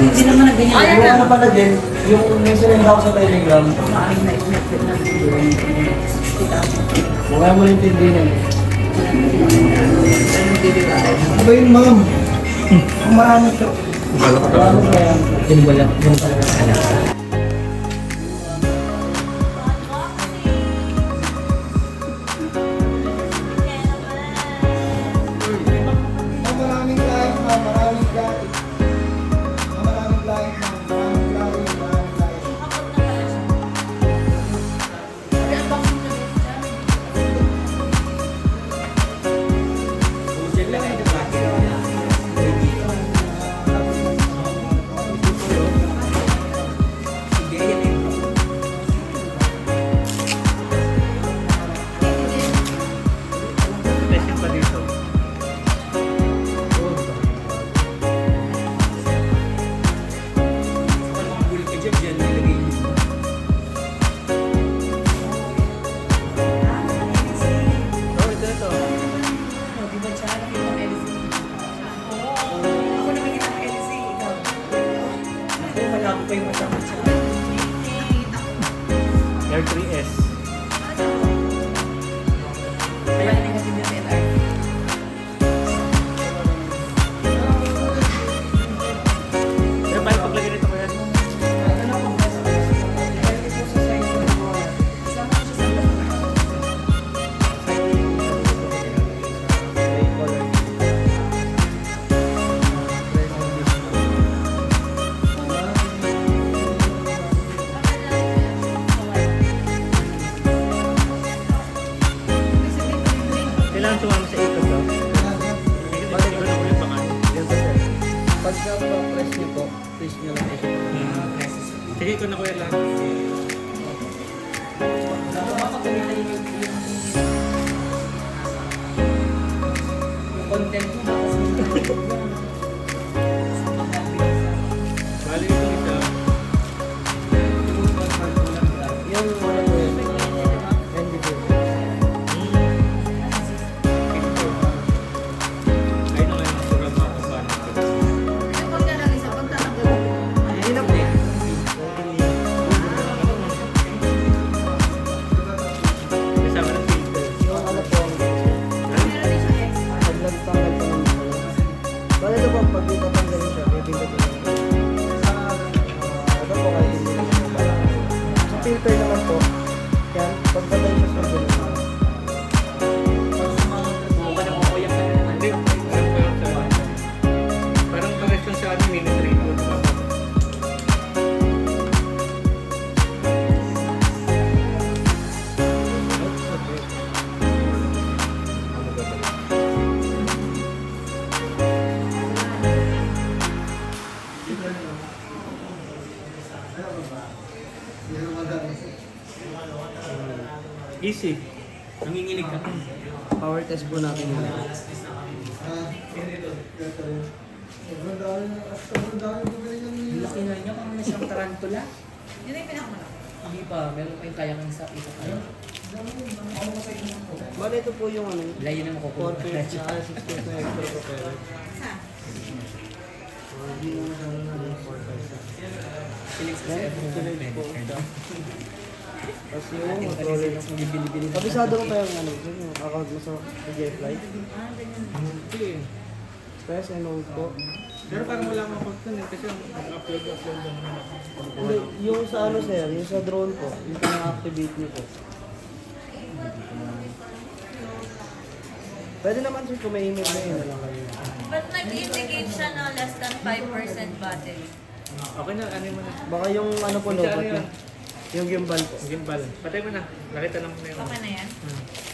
Hindi naman na ganyan. Yung ano pala din, yung may sinend ako sa Telegram, Maaring na inactive na siguro. 60,000. wala mo rin tindihan. Anong deliver? Ano ba yun, ma'am? Ang marami ito. Marami kaya. Yun wala. Yun talaga sa anak. Maraming client, ma'am. Maraming client. Maraming client, ma'am. Maraming client. Special pa dito. Oh, ito na to. Di ba siya? Nakita ang LC? Oo. Ako naman kita ang LC. Ikaw. Ako, malabo pa yung mata ko siya. Air 3S. Kaya hindi kasi niya sa LR. Pero paano paglagay nito kaya? Ano po ba sa LC po sa side ko? Sama ko siya sa Kailangan sumama sa ikot to. Hindi ko na ulit pangalan. Pagka press niyo po, press niyo lang ito. Sige, ko na kuya lang. content mo kasi Bali ito isa. Yung ano po yun, NDP. Ay, no, ay masura mga kumpanya. Hindi na po. Kasama ng filter. Yung ano po, pag nagtanggal po ng bale ito po, pag itatanggalin siya, pipindot ko lang. Ito po kayo hindi lang po. Sa filter naman po, yan, pagpatay siya sa gulo. Hindi, parang pares lang sa ating ministry. Easy. Nanginginig ka. Power test po natin yun. laki na niya, parang na siyang tarantula. Yun na yung pinakamalaki. Hindi pa, meron pa yung kayang isa kaya. Bale ito po yung ano, Layo na makukuha. 4 feet, 6 feet na extra po pero. Saan? Hindi mo na ano na 4 feet. Felix kasi every Philips po. benefit. Tapos yung controller. Bibili-bili. Kabisado mo pa yung ano, yung account mo sa J-Fly. Ah, ganyan. Sige. Press and hold po. Pero parang wala akong content eh, kasi upload lang naman ako. Hindi, yung sa ano sir, yung sa drone po, yung pang-activate niyo po. Pwede naman sir kung may email na yun na lang kayo. But nag-indicate siya na less than 5% battery. Okay na, ano mo na. Baka yung ano po, Kung saan lobat yun? na. Yung gimbal po. Gimbal. Patay mo na. Nakita lang mo na yun. Okay na yan? Hmm.